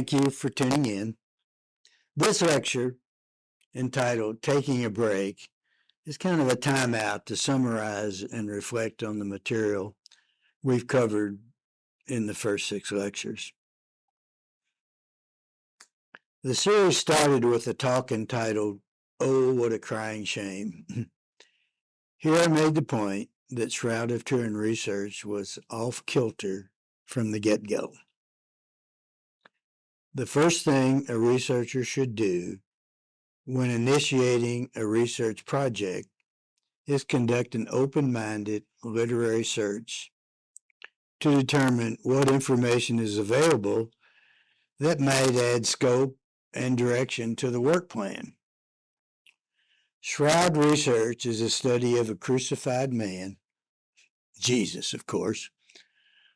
thank you for tuning in. This lecture, entitled Taking a Break, is kind of a timeout to summarize and reflect on the material we've covered in the first 6 lectures. The series started with a talk entitled, "Oh, What a Crying Shame." Here I made the point that Shroud of Turin research was off-kilter from the get-go. The first thing a researcher should do when initiating a research project is conduct an open-minded literary search to determine what information is available that might add scope and direction to the work plan. Shroud research is a study of a crucified man, Jesus, of course,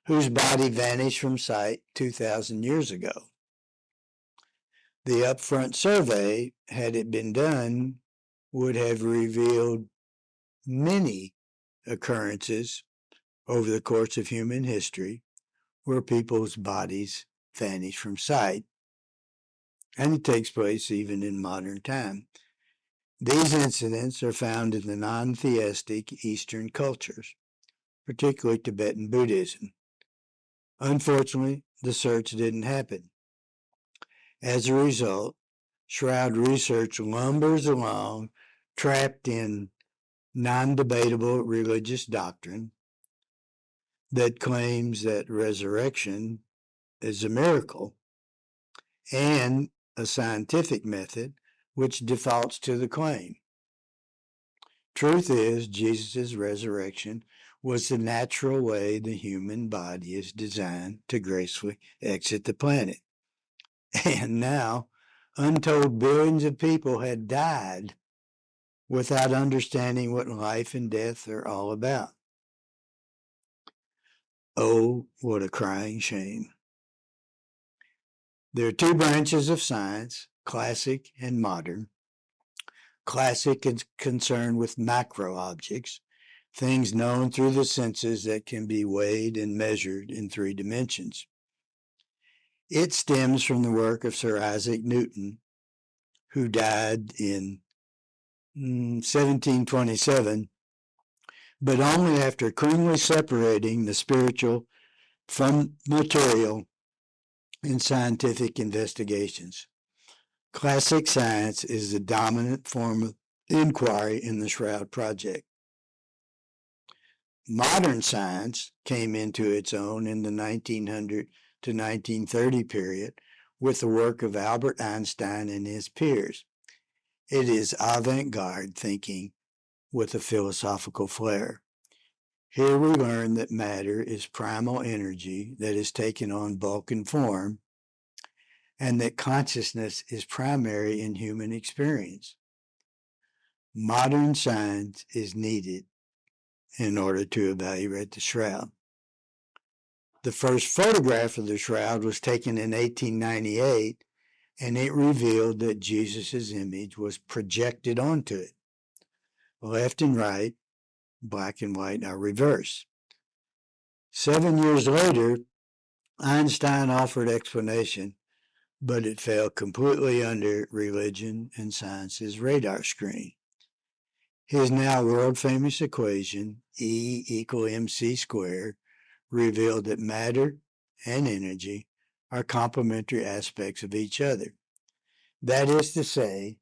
whose body vanished from sight 2,000 years ago. The upfront survey, had it been done, would have revealed many occurrences over the course of human history where people's bodies vanish from sight, and it takes place even in modern time. These incidents are found in the non-theistic Eastern cultures, particularly Tibetan Buddhism. Unfortunately, the search didn't happen. As a result, Shroud research lumbers along, trapped in non-debatable religious doctrine that claims that resurrection is a miracle, and a scientific method which defaults to the claim. Truth is, Jesus' resurrection was the natural way the human body is designed to gracefully exit the planet. And now, untold billions of people had died without understanding what life and death are all about. Oh, what a crying shame. There are 2 branches of science, classic and modern. Classic is concerned with macro objects, things known through the senses that can be weighed and measured in 3 dimensions. It stems from the work of Sir Isaac Newton, who died in 1727, but only after cleanly separating the spiritual from material in scientific investigations. Classic science is the dominant form of inquiry in the Shroud Project. Modern science came into its own in the 1900 to 1930 period with the work of Albert Einstein and his peers. It is avant-garde thinking with a philosophical flair. Here we learn that matter is primal energy that has taken on bulk and form, and that consciousness is primary in human experience. Modern science is needed in order to evaluate the Shroud. The first photograph of the Shroud was taken in 1898, and it revealed that Jesus' image was projected onto it. Left and right, black and white, are reversed. 7 years later, Einstein offered explanation, but it fell completely under religion and science's radar screen. His now world-famous equation, E = mc squared, revealed that matter and energy are complementary aspects of each other. That is to say,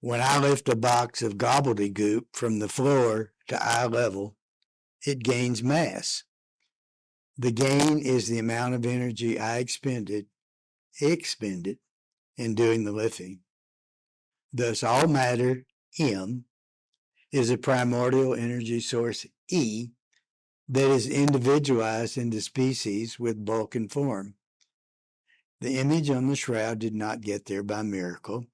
when I lift a box of gobbledygook from the floor to eye level, it gains mass. The gain is the amount of energy I expended in doing the lifting. Thus, all matter, M, is a primordial energy source, E, that is individualized into species with bulk and form. The image on the Shroud did not get there by miracle.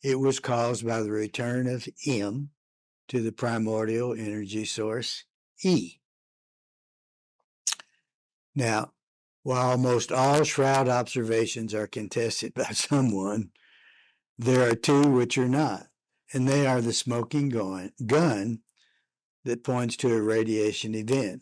It was caused by the return of M to the primordial energy source, E. Now, while almost all Shroud observations are contested by someone, there are 2 which are not, and they are the smoking gun that points to a radiation event.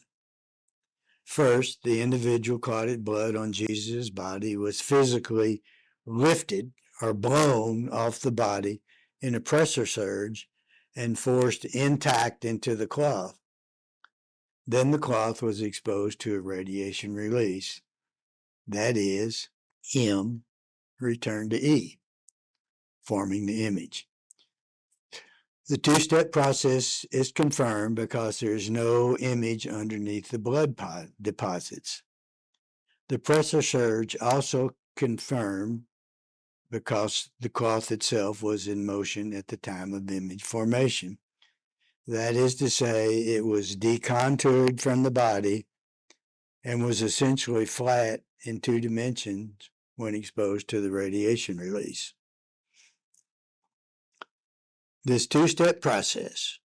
First, the individual clotted blood on Jesus' body was physically lifted or blown off the body in a pressure surge and forced intact into the cloth. Then the cloth was exposed to a radiation release. That is, M returned to E, forming the image. The two-step process is confirmed because there is no image underneath the blood deposits. The pressure surge also confirmed because the cloth itself was in motion at the time of image formation. That is to say, it was decontoured from the body and was essentially flat in 2 dimensions when exposed to the radiation release. This two-step process,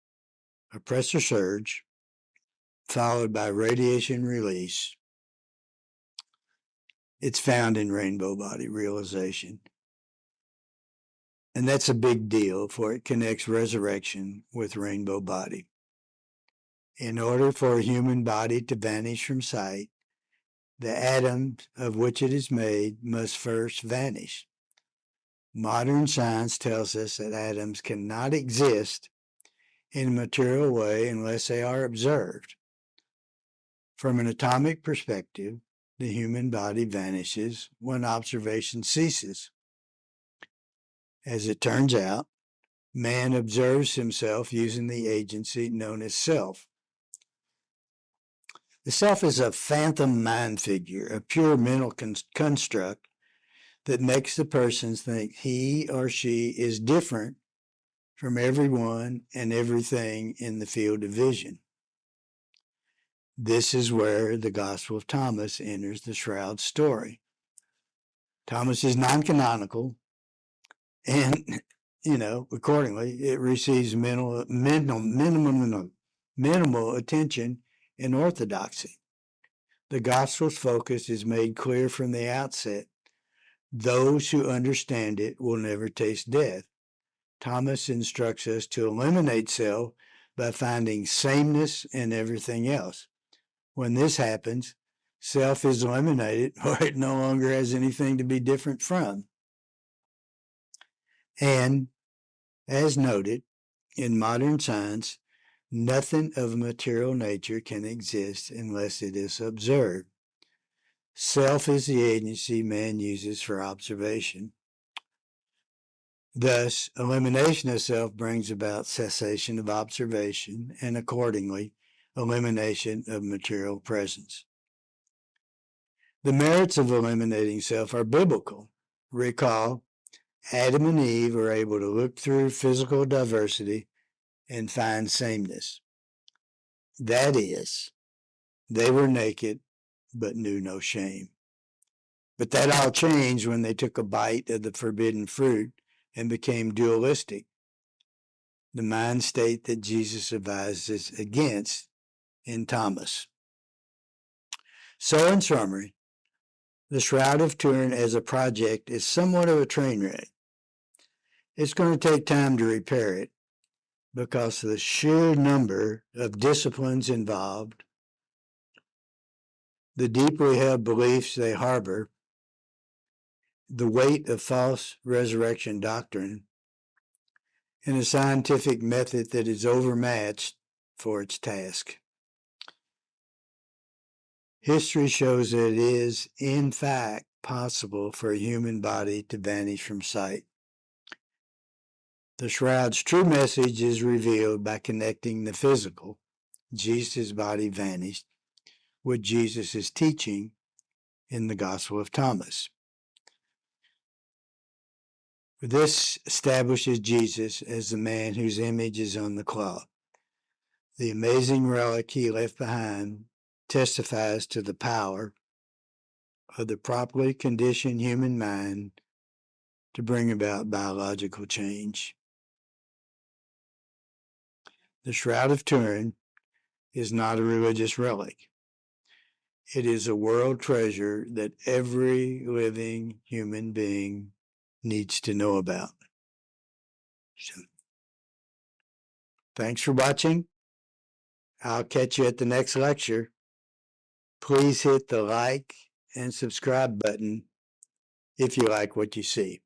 a pressure surge followed by radiation release, it's found in rainbow body realization. And that's a big deal, for it connects resurrection with rainbow body. In order for a human body to vanish from sight, the atoms of which it is made must first vanish. Modern science tells us that atoms cannot exist in a material way unless they are observed. From an atomic perspective, the human body vanishes when observation ceases. As it turns out, man observes himself using the agency known as self. The self is a phantom mind figure, a pure mental construct that makes the person think he or she is different from everyone and everything in the field of vision. This is where the Gospel of Thomas enters the Shroud story. Thomas is non-canonical, and, accordingly, it receives minimal attention in orthodoxy. The Gospel's focus is made clear from the outset. Those who understand it will never taste death. Thomas instructs us to eliminate self by finding sameness in everything else. When this happens, self is eliminated, or it no longer has anything to be different from. And, as noted, in modern science, nothing of material nature can exist unless it is observed. Self is the agency man uses for observation. Thus, elimination of self brings about cessation of observation and, accordingly, elimination of material presence. The merits of eliminating self are biblical. Recall, Adam and Eve were able to look through physical diversity and find sameness. That is, they were naked but knew no shame. But that all changed when they took a bite of the forbidden fruit and became dualistic, the mind state that Jesus advises against in Thomas. So, in summary, the Shroud of Turin as a project is somewhat of a train wreck. It's going to take time to repair it because of the sheer number of disciplines involved, the deeply held beliefs they harbor, the weight of false resurrection doctrine, and a scientific method that is overmatched for its task. History shows that it is, in fact, possible for a human body to vanish from sight. The Shroud's true message is revealed by connecting the physical, Jesus' body vanished, with Jesus' teaching in the Gospel of Thomas. This establishes Jesus as the man whose image is on the cloth. The amazing relic he left behind testifies to the power of the properly conditioned human mind to bring about biological change. The Shroud of Turin is not a religious relic. It is a world treasure that every living human being needs to know about. So, thanks for watching. I'll catch you at the next lecture. Please hit the like and subscribe button if you like what you see.